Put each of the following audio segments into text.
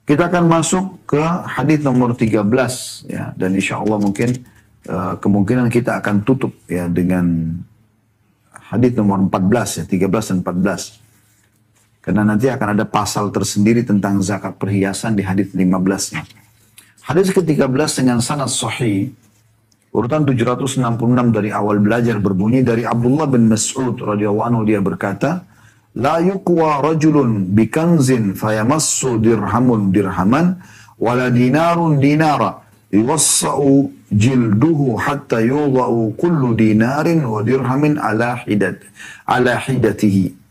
Kita akan masuk ke hadis nomor 13 ya, dan insya Allah mungkin kemungkinan kita akan tutup ya dengan hadis nomor 14 ya, 13 dan 14. Karena nanti akan ada pasal tersendiri tentang zakat perhiasan di hadis 15-nya. Hadis ke-13 dengan sanad sahih, urutan 766 dari awal belajar berbunyi dari Abdullah bin Mas'ud radhiyallahu anhu, dia berkata, la yuqwa rajulun bikanzin fayamassu dirhamun dirhaman wala dinarun dinara yuwassa'u jilduhu hatta yudha'u kullu dinarin wa dirhamin ala hidatihi.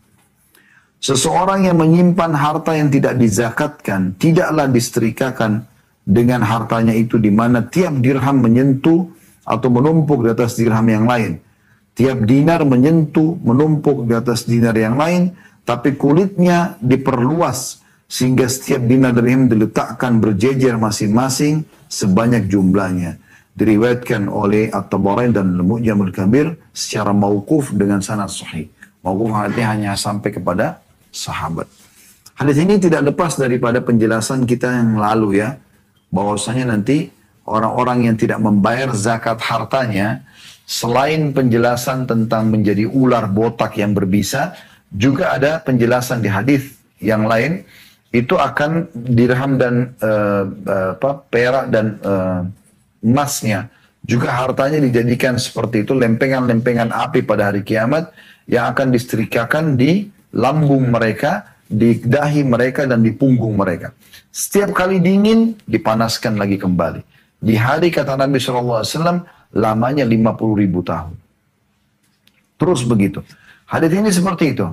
Seseorang yang menyimpan harta yang tidak dizakatkan tidaklah disetrikakan dengan hartanya itu, di mana tiap dirham menyentuh atau menumpuk di atas dirham yang lain. Tiap dinar menyentuh, menumpuk di atas dinar yang lain, tapi kulitnya diperluas sehingga setiap dinar dirham diletakkan berjejer masing-masing sebanyak jumlahnya. Diriwayatkan oleh At-Tabarani dan Al-Mu'jamul Kabir secara mauquf dengan sanad sahih. Mauquf artinya hanya sampai kepada sahabat. Hadis ini tidak lepas daripada penjelasan kita yang lalu ya, bahwasanya nanti orang-orang yang tidak membayar zakat hartanya, selain penjelasan tentang menjadi ular botak yang berbisa, juga ada penjelasan di hadis yang lain, itu akan dirham dan perak dan emasnya, juga hartanya dijadikan seperti itu, lempengan-lempengan api pada hari kiamat yang akan disetrikakan di lambung mereka, di dahi mereka dan di punggung mereka. Setiap kali dingin dipanaskan lagi kembali. Di hari kata Nabi SAW, lamanya 50.000 tahun. Terus begitu. Hadis ini seperti itu.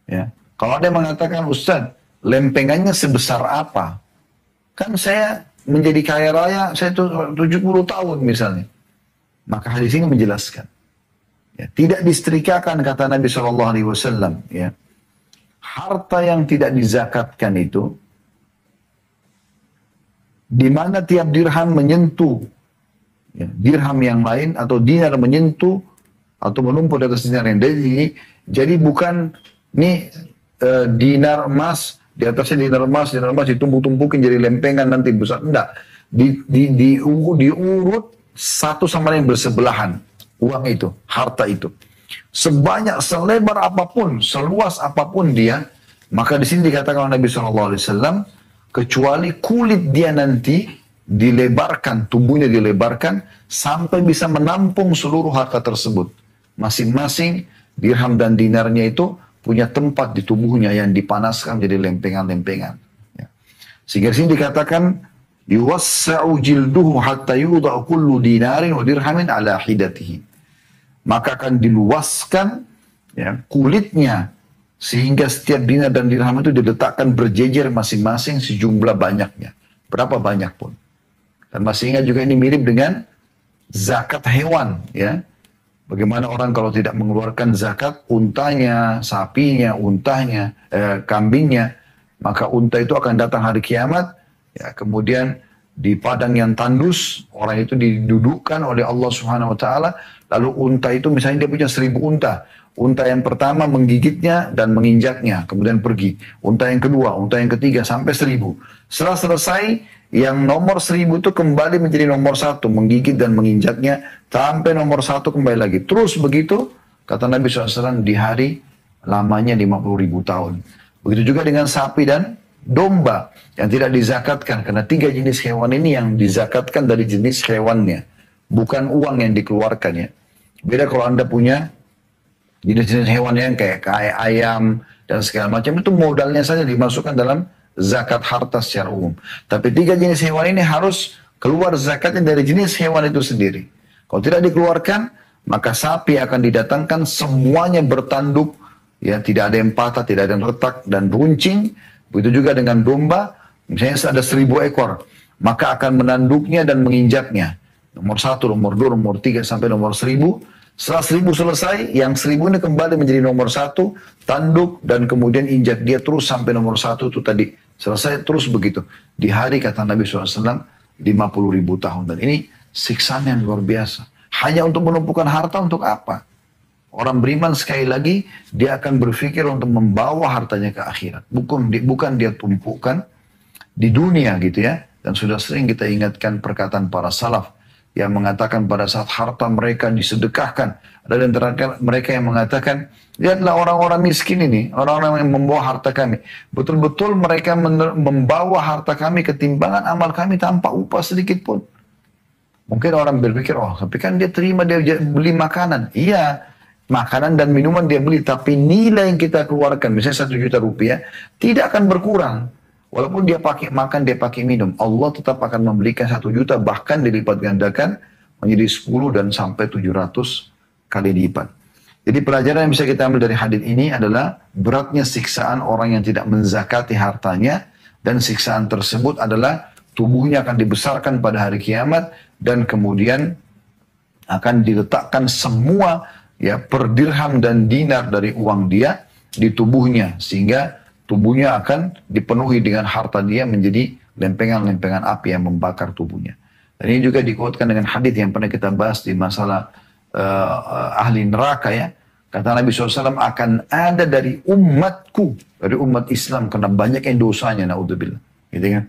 Ya. Kalau ada yang mengatakan, Ustaz, lempengannya sebesar apa? Kan saya menjadi kaya raya, saya 70 tahun misalnya. Maka hadis ini menjelaskan. Ya, tidak disetrikakan kata Nabi SAW. Ya. Harta yang tidak dizakatkan itu, di mana tiap dirham menyentuh ya, dirham yang lain, atau dinar menyentuh atau menumpuk di atas dinar yang lain. Jadi bukan ini dinar emas, di atasnya dinar emas ditumpuk-tumpukin jadi lempengan nanti besar. Enggak. Diurut satu sama lain bersebelahan. Uang itu, harta itu. Sebanyak, selebar apapun, seluas apapun dia, maka di sini dikatakan oleh Nabi SAW, kecuali kulit dia nanti dilebarkan, tubuhnya dilebarkan, sampai bisa menampung seluruh harta tersebut. Masing-masing dirham dan dinarnya itu punya tempat di tubuhnya yang dipanaskan jadi lempengan-lempengan. Ya. Sehingga di sini dikatakan, yuwassa'u jilduhu hatta yudha'u kullu dinarin wa dirhamin ala hidatihi. Maka akan diluaskan ya, kulitnya, sehingga setiap dinar dan dirham itu diletakkan berjejer masing-masing sejumlah banyaknya. Berapa banyak pun. Dan masih ingat juga ini mirip dengan zakat hewan. Ya. Bagaimana orang kalau tidak mengeluarkan zakat untanya, sapinya, kambingnya, maka unta itu akan datang hari kiamat. Ya, kemudian di padang yang tandus, orang itu didudukkan oleh Allah Subhanahu Wa Taala. Lalu unta itu misalnya dia punya 1000 unta. Unta yang pertama menggigitnya dan menginjaknya, kemudian pergi. Unta yang kedua, unta yang ketiga, sampai 1000. Setelah selesai, yang nomor 1000 itu kembali menjadi nomor 1, menggigit dan menginjaknya, sampai nomor 1 kembali lagi. Terus begitu, kata Nabi SAW, di hari lamanya 50.000 tahun. Begitu juga dengan sapi dan domba yang tidak dizakatkan. Karena 3 jenis hewan ini yang dizakatkan dari jenis hewannya. Bukan uang yang dikeluarkan ya. Beda kalau Anda punya jenis-jenis hewan yang kayak ayam dan segala macam, itu modalnya saja dimasukkan dalam zakat harta secara umum. Tapi 3 jenis hewan ini harus keluar zakatnya dari jenis hewan itu sendiri. Kalau tidak dikeluarkan, maka sapi akan didatangkan semuanya bertanduk, ya, tidak ada yang patah, tidak ada yang retak dan runcing. Begitu juga dengan domba, misalnya ada 1000 ekor, maka akan menanduknya dan menginjaknya. Nomor 1, nomor 2, nomor 3 sampai nomor 1000. Setelah 1000 selesai, yang 1000 ini kembali menjadi nomor 1, tanduk, dan kemudian injak dia terus sampai nomor 1 itu tadi. Selesai terus begitu. Di hari kata Nabi SAW, 50.000 tahun. Dan ini siksaan yang luar biasa. Hanya untuk menumpukan harta untuk apa? Orang beriman sekali lagi, dia akan berpikir untuk membawa hartanya ke akhirat. Bukan dia tumpukan di dunia gitu ya. Dan sudah sering kita ingatkan perkataan para salaf yang mengatakan pada saat harta mereka disedekahkan. Ada di antara mereka yang mengatakan, lihatlah orang-orang miskin ini, orang-orang yang membawa harta kami. Betul-betul mereka membawa harta kami ketimbangan amal kami tanpa upah sedikit pun. Mungkin orang berpikir, oh tapi kan dia terima, dia beli makanan. Iya, makanan dan minuman dia beli, tapi nilai yang kita keluarkan, misalnya 1 juta rupiah, tidak akan berkurang. Walaupun dia pakai makan, dia pakai minum, Allah tetap akan memberikan 1 juta, bahkan dilipat gandakan menjadi 10 dan sampai 700 kali lipat. Jadi pelajaran yang bisa kita ambil dari hadis ini adalah beratnya siksaan orang yang tidak menzakati hartanya, dan siksaan tersebut adalah tubuhnya akan dibesarkan pada hari kiamat, dan kemudian akan diletakkan semua ya per dirham dan dinar dari uang dia di tubuhnya, sehingga tubuhnya akan dipenuhi dengan harta dia menjadi lempengan-lempengan api yang membakar tubuhnya. Dan ini juga dikuatkan dengan hadis yang pernah kita bahas di masalah ahli neraka ya. Kata Nabi SAW, akan ada dari umatku, dari umat Islam, karena banyak yang dosanya, naudzubillah, gitu kan,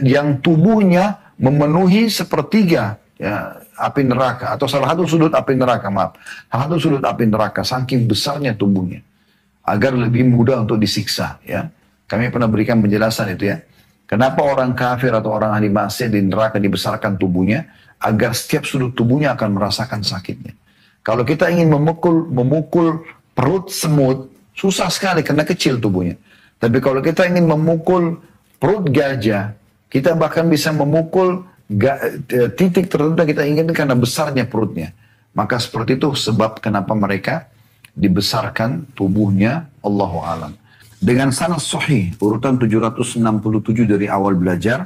yang tubuhnya memenuhi sepertiga ya, api neraka, atau salah satu sudut api neraka, salah satu sudut api neraka, saking besarnya tubuhnya, agar lebih mudah untuk disiksa ya. Kami pernah berikan penjelasan itu ya, kenapa orang kafir atau orang ahli maksiat di neraka dibesarkan tubuhnya, agar setiap sudut tubuhnya akan merasakan sakitnya. Kalau kita ingin memukul perut semut, susah sekali karena kecil tubuhnya. Tapi kalau kita ingin memukul perut gajah, kita bahkan bisa memukul titik tertentu yang kita inginkan karena besarnya perutnya. Maka seperti itu sebab kenapa mereka dibesarkan tubuhnya, Allahu a'lam. Dengan sanad sahih, urutan 767 dari awal belajar,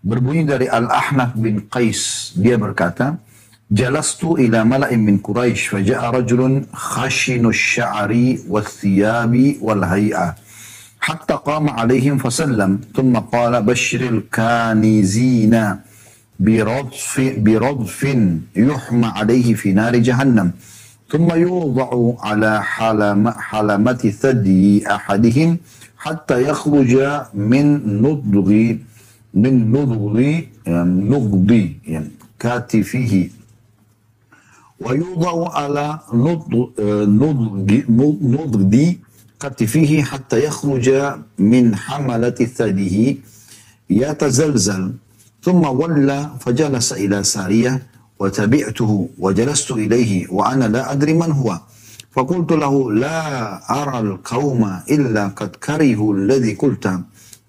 berbunyi dari Al-Ahnaf bin Qais, dia berkata, Jalastu ila mala'in min Quraisy, faja'a rajulun khashinu sya'ari wal-thiyabi wal-hay'ah. حتى قام عليهم فسلم ثم قال بشر الكانزين برضف يحمى عليه في نار جهنم ثم يوضع على حلمة ثدي أحدهم حتى يخرج من نضغ كتفه ويوضع على نضغ كتفه حتى يخرج من حملة ثديه يتزلزل ثم ولى فجلس إلى سارية وتبعته وجلست إليه وأنا لا أدري من هو فقلت له لا أرى القوم إلا قد كرهوا الذي قلت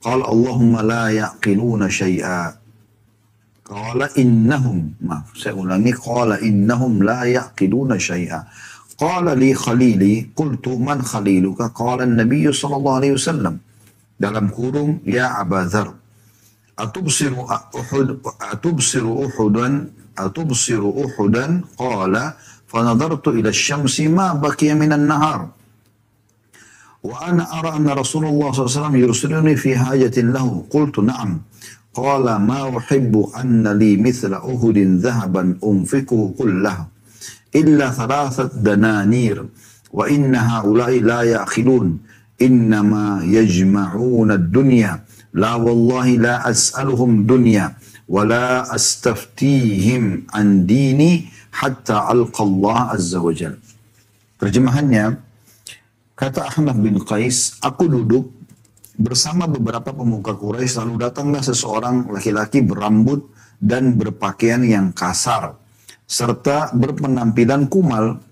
قال اللهم لا يعقلون شيئا قال إنهم قال إنهم لا يعقلون شيئا قال لي خليلي قلت من خليلك قال النبي صلى الله عليه وسلم dalam kurung ya Aba Dzar atubsiru uhudan qala fanadartu ila asy-syamsi ma baqiya minan nahar wa ana ara anna Rasulullah sallallahu alaihi wasallam yursiluni fi hajatin lahu qultu na'am qala ma uhibbu anna li mithla uhudin dhahaban unfikuhu kullahu إلا 3 دنانير وإن هؤلاء لا يأخلون إنما يجمعون الدنيا لا والله لا أسألهم دنيا ولا أستفتيهم عن ديني حتى ألقى الله عز وجل. Terjemahannya, kata Ahnaf bin Qais, aku duduk bersama beberapa pemuka Quraisy, lalu datanglah seseorang laki-laki berambut dan berpakaian yang kasar serta berpenampilan kumal.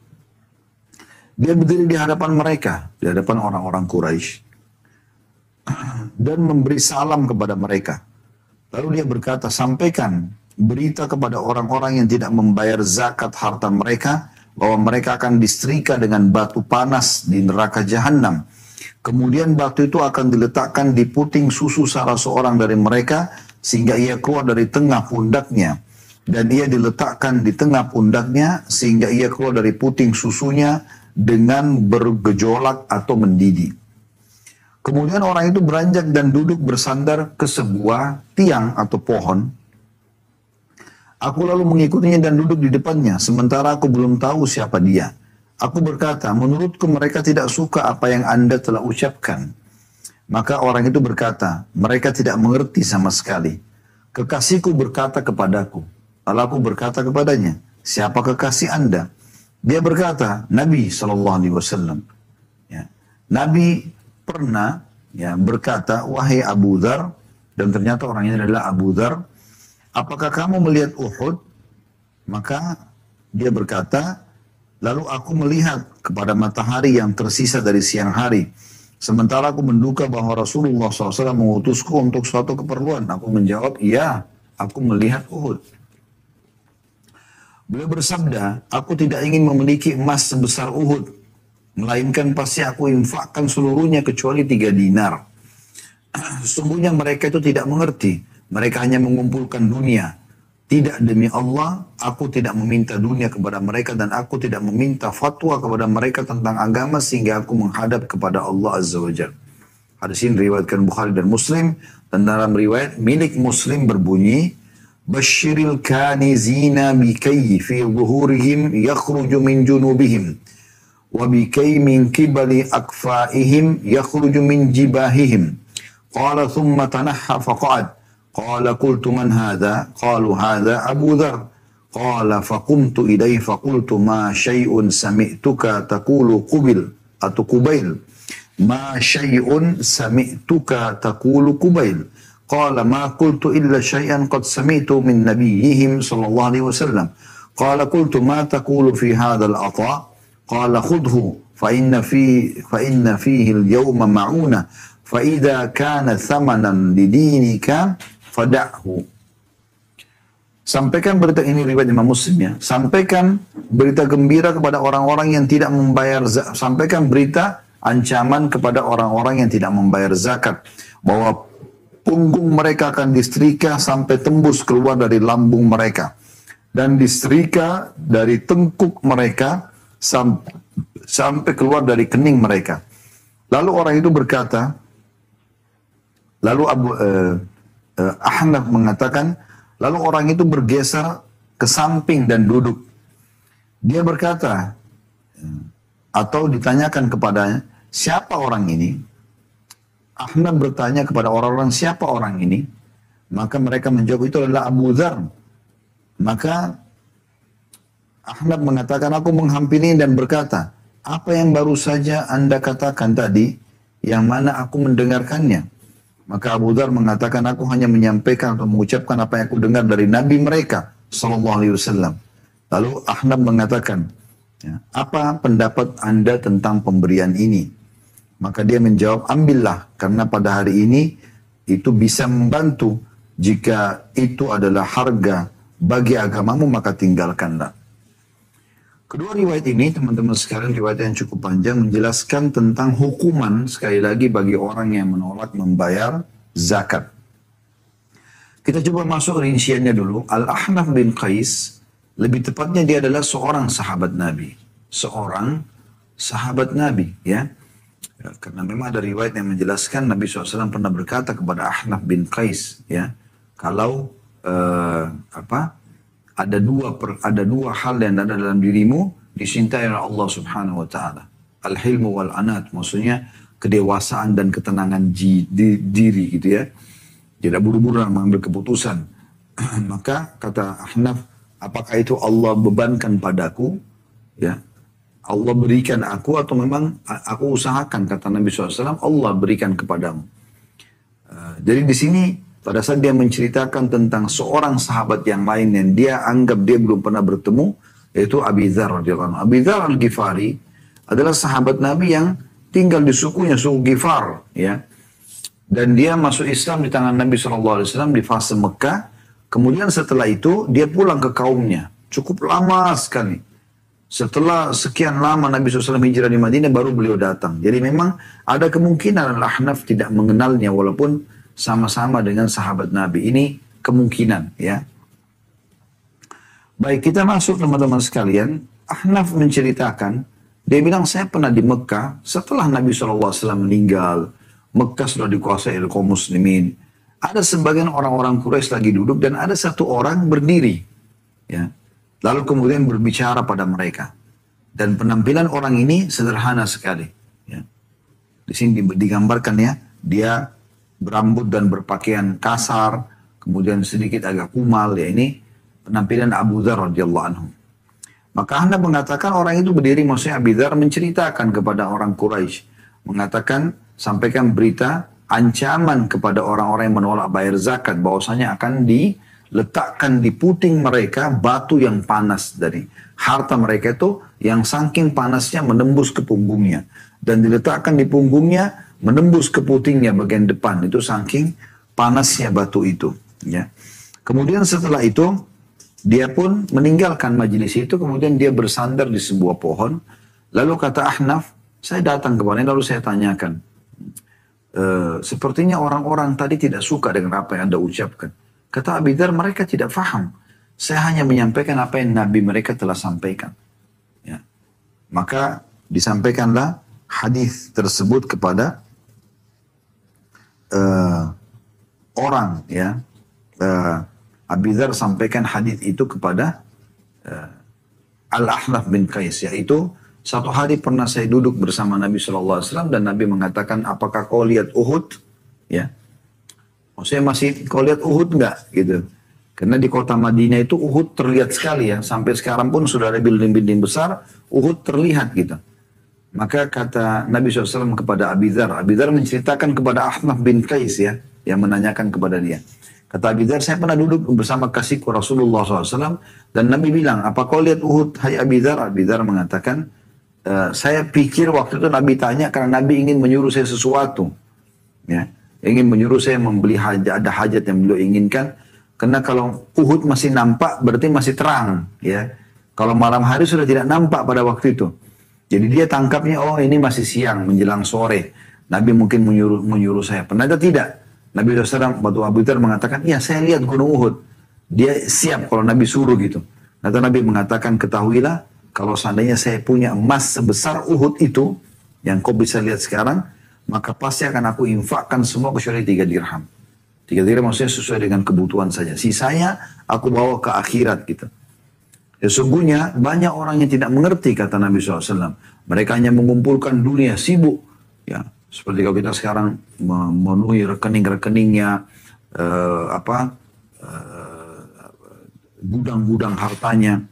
Dia berdiri di hadapan mereka, di hadapan orang-orang Quraisy, dan memberi salam kepada mereka. Lalu dia berkata, sampaikan berita kepada orang-orang yang tidak membayar zakat harta mereka, bahwa mereka akan disetrika dengan batu panas di neraka jahanam. Kemudian batu itu akan diletakkan di puting susu salah seorang dari mereka, sehingga ia keluar dari tengah pundaknya. Dan ia diletakkan di tengah pundaknya sehingga ia keluar dari puting susunya dengan bergejolak atau mendidih. Kemudian orang itu beranjak dan duduk bersandar ke sebuah tiang atau pohon. Aku lalu mengikutinya dan duduk di depannya, sementara aku belum tahu siapa dia. Aku berkata, menurutku mereka tidak suka apa yang Anda telah ucapkan. Maka orang itu berkata, mereka tidak mengerti sama sekali. Kekasihku berkata kepadaku. Lalu aku berkata kepadanya, siapa kekasih Anda? Dia berkata, Nabi SAW. Ya. Nabi pernah berkata, wahai Abu Dhar, dan ternyata orang ini adalah Abu Dhar, apakah kamu melihat Uhud? Maka dia berkata, lalu aku melihat kepada matahari yang tersisa dari siang hari. Sementara aku menduga bahwa Rasulullah SAW mengutusku untuk suatu keperluan. Aku menjawab, iya, aku melihat Uhud. Beliau bersabda, aku tidak ingin memiliki emas sebesar Uhud, melainkan pasti aku infakkan seluruhnya kecuali 3 dinar. Sesungguhnya mereka itu tidak mengerti, mereka hanya mengumpulkan dunia. Tidak, demi Allah, aku tidak meminta dunia kepada mereka dan aku tidak meminta fatwa kepada mereka tentang agama sehingga aku menghadap kepada Allah Azza wa Jalla. Hadis ini diriwayatkan Bukhari dan Muslim, dan dalam riwayat milik Muslim berbunyi, Bashiril kanizina bikayyi fi zuhurihim yakhruju min junubihim wa bikayyi min kibali akfaihim yakhruju min jibahihim. Qala thumma tanahha faqa'ad. Qala qultu man hadha? Qalu hadha Abu Dhar. Qala faqumtu ilayhi faqultu ma syai'un sami'tuka taqulu qubil atau kubail. Ma syai'un sami'tuka taqulu kubail. Qala ma qultu illa syai'an qad sami'tu min nabiyyihim sallallahu alaihi wasallam. Qala qultu ma taqulu fi hadzal ata? Qala khudhu fa inna fihi al-yawma ma'una fa idza kana thamanan lidinika fada'hu. Sampaikan berita ini, riwayat Imam Muslim ya. Sampaikan berita gembira kepada orang-orang yang tidak membayar zakat. Sampaikan berita ancaman kepada orang-orang yang tidak membayar zakat, bahwa punggung mereka akan disetrika sampai tembus keluar dari lambung mereka, dan disetrika dari tengkuk mereka sampai keluar dari kening mereka. Lalu orang itu berkata, lalu Ahnaf mengatakan, lalu orang itu bergeser ke samping dan duduk. Dia berkata, atau ditanyakan kepadanya, siapa orang ini? Ahnaf bertanya kepada orang-orang, siapa orang ini? Maka mereka menjawab, itu adalah Abu Dhar. Maka Ahnaf mengatakan, aku menghampiri dan berkata, apa yang baru saja Anda katakan tadi, yang mana aku mendengarkannya? Maka Abu Dhar mengatakan, aku hanya menyampaikan atau mengucapkan apa yang aku dengar dari Nabi mereka, sallallahu alaihi wasallam. Lalu Ahnaf mengatakan, apa pendapat Anda tentang pemberian ini? Maka dia menjawab, ambillah, karena pada hari ini itu bisa membantu. Jika itu adalah harga bagi agamamu, maka tinggalkanlah. Kedua riwayat ini, teman-teman sekalian, riwayat yang cukup panjang, menjelaskan tentang hukuman, sekali lagi, bagi orang yang menolak membayar zakat. Kita coba masuk rinciannya dulu. Al-Ahnaf bin Qais, lebih tepatnya dia adalah seorang sahabat Nabi. Seorang sahabat Nabi, ya. Karena memang ada riwayat yang menjelaskan Nabi SAW pernah berkata kepada Ahnaf bin Qais, ya, kalau ada dua hal yang ada dalam dirimu dicintai oleh Allah Subhanahu Wa Taala, al-hilmu wal anat, maksudnya kedewasaan dan ketenangan diri, gitu ya, tidak buru-buru mengambil keputusan. Maka kata Ahnaf, apakah itu Allah bebankan padaku, ya? Allah berikan aku atau memang aku usahakan, kata Nabi SAW, Allah berikan kepadamu. Jadi di sini pada saat dia menceritakan tentang seorang sahabat yang lain yang dia anggap dia belum pernah bertemu, yaitu Abi Dzar radhiyallahu anhu. Abi Dzar Al-Ghifari adalah sahabat Nabi yang tinggal di sukunya, suku Ghifar, ya. Dan dia masuk Islam di tangan Nabi SAW di fase Mekah. Kemudian setelah itu dia pulang ke kaumnya. Cukup lama sekali. Setelah sekian lama Nabi SAW hijrah di Madinah, baru beliau datang. Jadi memang ada kemungkinan Al-Ahnaf tidak mengenalnya walaupun sama-sama dengan sahabat Nabi. Ini kemungkinan, ya. Baik, kita masuk teman-teman sekalian. Ahnaf menceritakan, dia bilang, saya pernah di Mekah setelah Nabi SAW meninggal. Mekah sudah dikuasai oleh kaum muslimin. Ada sebagian orang-orang Quraisy lagi duduk dan ada satu orang berdiri. Ya. Lalu kemudian berbicara pada mereka. Dan penampilan orang ini sederhana sekali. Ya. Di sini digambarkan ya, dia berambut dan berpakaian kasar, kemudian sedikit agak kumal. Ya, ini penampilan Abu Dzar radhiyallahu anhu. Maka Anda mengatakan orang itu berdiri, maksudnya Abu Dzar menceritakan kepada orang Quraisy, mengatakan, sampaikan berita ancaman kepada orang-orang yang menolak bayar zakat, bahwasanya akan diletakkan di puting mereka batu yang panas dari harta mereka itu, yang saking panasnya menembus ke punggungnya, dan diletakkan di punggungnya menembus ke putingnya bagian depan, itu saking panasnya batu itu. Ya. Kemudian setelah itu dia pun meninggalkan majelis itu, kemudian dia bersandar di sebuah pohon. Lalu kata Ahnaf, saya datang kepadanya lalu saya tanyakan, sepertinya orang-orang tadi tidak suka dengan apa yang Anda ucapkan. Kata Abu Dzar, mereka tidak faham. Saya hanya menyampaikan apa yang Nabi mereka telah sampaikan. Ya. Maka disampaikanlah hadis tersebut kepada orang, ya. Abu Dzar sampaikan hadis itu kepada Al-Ahnaf bin Qais, yaitu satu hari pernah saya duduk bersama Nabi SAW dan Nabi mengatakan, apakah kau lihat Uhud? Ya, maksudnya masih kau lihat Uhud enggak? Gitu. Karena di kota Madinah itu Uhud terlihat sekali ya, sampai sekarang pun sudah ada building-building besar, Uhud terlihat gitu. Maka kata Nabi SAW kepada Abu Dzar menceritakan kepada Ahnaf bin Qais ya, yang menanyakan kepada dia. Kata Abu Dzar, saya pernah duduk bersama kasihku Rasulullah SAW dan Nabi bilang, apa kau lihat Uhud, hai Abu Dzar? Abu Dzar mengatakan, saya pikir waktu itu Nabi tanya karena Nabi ingin menyuruh saya sesuatu. Ya, ingin menyuruh saya membeli hajat, ada hajat yang beliau inginkan. Karena kalau Uhud masih nampak berarti masih terang. Ya, kalau malam hari sudah tidak nampak pada waktu itu. Jadi dia tangkapnya, oh ini masih siang menjelang sore. Nabi mungkin menyuruh saya. Pernah tidak? Nabi SAW, waktu Abu Dzar mengatakan, ya saya lihat gunung Uhud. Dia siap kalau Nabi suruh gitu. Kata Nabi mengatakan, ketahuilah, kalau seandainya saya punya emas sebesar Uhud itu, yang kau bisa lihat sekarang, maka pasti akan aku infakkan semua kecuali 3 dirham. 3 dirham maksudnya sesuai dengan kebutuhan saja. Sisanya aku bawa ke akhirat gitu. Sesungguhnya banyak orang yang tidak mengerti kata Nabi SAW. Mereka hanya mengumpulkan dunia, sibuk. Ya, seperti kalau kita sekarang memenuhi rekening-rekeningnya, gudang-gudang hartanya.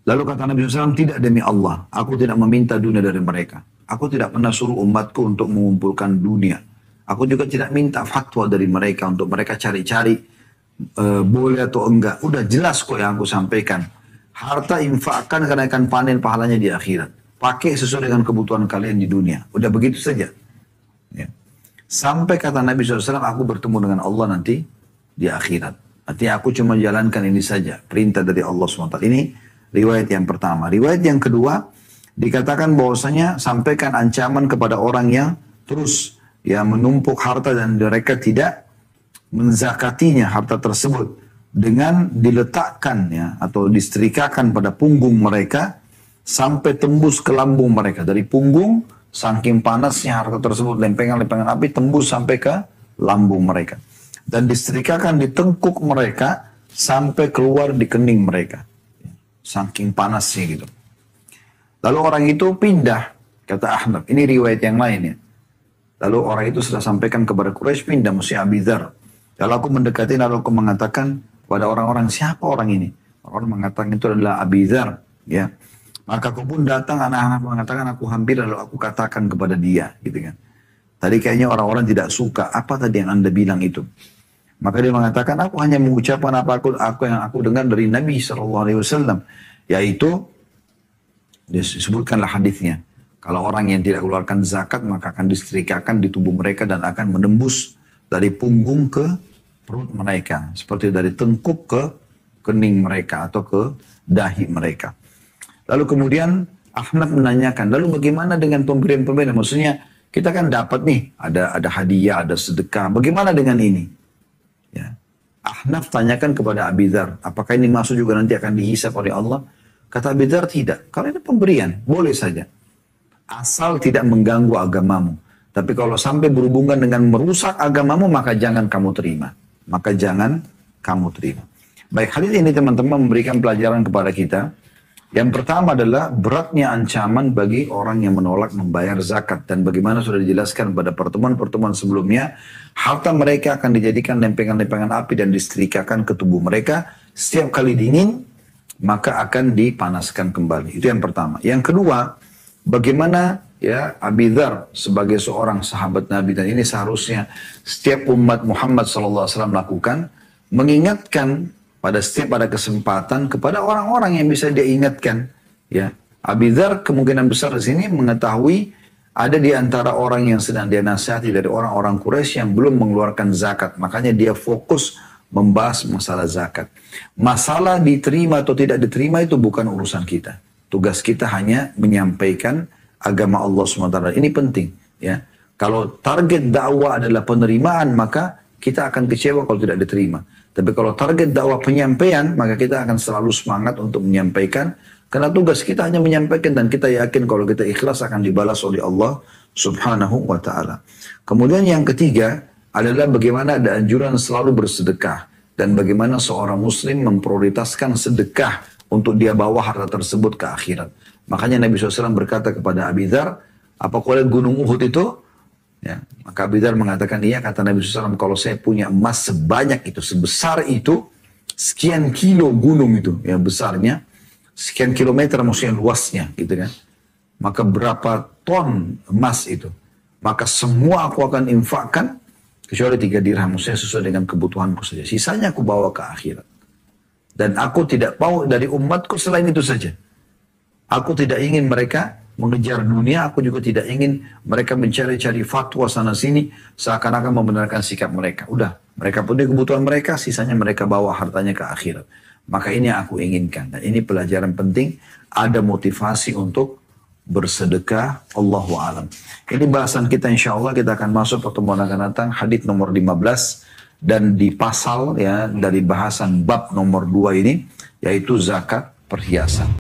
Lalu kata Nabi SAW, tidak demi Allah, aku tidak meminta dunia dari mereka. Aku tidak pernah suruh umatku untuk mengumpulkan dunia. Aku juga tidak minta fatwa dari mereka untuk mereka cari-cari boleh atau enggak. Udah jelas kok yang aku sampaikan. Harta infakkan karena akan panen pahalanya di akhirat. Pakai sesuai dengan kebutuhan kalian di dunia. Udah begitu saja. Ya. Sampai kata Nabi SAW, aku bertemu dengan Allah nanti di akhirat. Artinya aku cuma jalankan ini saja. Perintah dari Allah SWT. Ini riwayat yang pertama. Riwayat yang kedua, dikatakan bahwasanya sampaikan ancaman kepada orang yang terus ya menumpuk harta dan mereka tidak menzakatinya harta tersebut dengan diletakkan ya atau disetrikakan pada punggung mereka sampai tembus ke lambung mereka. Dari punggung saking panasnya harta tersebut, lempengan-lempengan api tembus sampai ke lambung mereka dan disetrikakan di tengkuk mereka sampai keluar di kening mereka. Saking panasnya gitu. Lalu orang itu pindah, kata Ahnaf. Ini riwayat yang lain ya. Lalu orang itu sudah sampaikan kepada Quraisy, pindah mesti Abu Dzar. Lalu aku mendekati, lalu aku mengatakan kepada orang-orang, siapa orang ini? Orang mengatakan itu adalah Abu Dzar. Ya. Maka aku pun datang, anak-anak mengatakan, aku hampir, lalu aku katakan kepada dia. Gitu kan. Tadi kayaknya orang-orang tidak suka, apa tadi yang Anda bilang itu? Maka dia mengatakan, aku hanya mengucapkan apa yang aku dengar dari Nabi SAW. Yaitu, disebutkanlah hadisnya. Kalau orang yang tidak keluarkan zakat, maka akan disetrikakan di tubuh mereka dan akan menembus dari punggung ke perut mereka. Seperti dari tengkuk ke kening mereka atau ke dahi mereka. Lalu kemudian Ahnaf menanyakan, lalu bagaimana dengan pemberian-pemberian? Maksudnya, kita kan dapat nih, ada hadiah, ada sedekah. Bagaimana dengan ini? Ya. Ahnaf tanyakan kepada Abu Dzar, apakah ini masuk juga nanti akan dihisab oleh Allah? Kata Abu Dzar, tidak. Kalau itu pemberian, boleh saja. Asal tidak mengganggu agamamu. Tapi kalau sampai berhubungan dengan merusak agamamu, maka jangan kamu terima. Maka jangan kamu terima. Baik, hadis ini teman-teman memberikan pelajaran kepada kita. Yang pertama adalah beratnya ancaman bagi orang yang menolak membayar zakat. Dan bagaimana sudah dijelaskan pada pertemuan-pertemuan sebelumnya, harta mereka akan dijadikan lempengan-lempengan api dan disetrikakan ke tubuh mereka. Setiap kali dingin, maka akan dipanaskan kembali. Itu yang pertama. Yang kedua, bagaimana ya Abi Dzar sebagai seorang sahabat Nabi, dan ini seharusnya setiap umat Muhammad SAW lakukan, mengingatkan pada setiap ada kesempatan kepada orang-orang yang bisa dia ingatkan. Ya, Abi Dzar kemungkinan besar di sini mengetahui ada di antara orang yang sedang dia nasihati dari orang-orang Quraisy yang belum mengeluarkan zakat. Makanya dia fokus membahas masalah zakat. Masalah diterima atau tidak diterima itu bukan urusan kita. Tugas kita hanya menyampaikan agama Allah SWT. Ini penting. Ya, kalau target dakwah adalah penerimaan, maka kita akan kecewa kalau tidak diterima. Tapi kalau target dakwah penyampaian, maka kita akan selalu semangat untuk menyampaikan. Karena tugas kita hanya menyampaikan, dan kita yakin kalau kita ikhlas akan dibalas oleh Allah Subhanahu wa ta'ala. Kemudian yang ketiga adalah bagaimana ada anjuran selalu bersedekah. Dan bagaimana seorang muslim memprioritaskan sedekah untuk dia bawa harta tersebut ke akhirat. Makanya Nabi SAW berkata kepada Abi Dzar, apa kau lihat gunung Uhud itu? Ya, maka Abi Dzar mengatakan, iya. Kata Nabi SAW, kalau saya punya emas sebanyak itu, sebesar itu, sekian kilo gunung itu, ya besarnya, sekian kilometer maksudnya luasnya, gitu kan. Maka berapa ton emas itu? Maka semua aku akan infakkan, kecuali 3 dirham, maksudnya sesuai dengan kebutuhanku saja. Sisanya aku bawa ke akhirat. Dan aku tidak mau dari umatku selain itu saja. Aku tidak ingin mereka mengejar dunia, aku juga tidak ingin mereka mencari-cari fatwa sana-sini, seakan-akan membenarkan sikap mereka. Udah, mereka punya kebutuhan mereka, sisanya mereka bawa hartanya ke akhirat. Maka ini yang aku inginkan. Dan ini pelajaran penting, ada motivasi untuk bersedekah, Allahu a'lam. Ini bahasan kita, insya Allah kita akan masuk pertemuan akan datang, hadits nomor 15, dan di pasal ya dari bahasan bab nomor 2 ini, yaitu zakat perhiasan.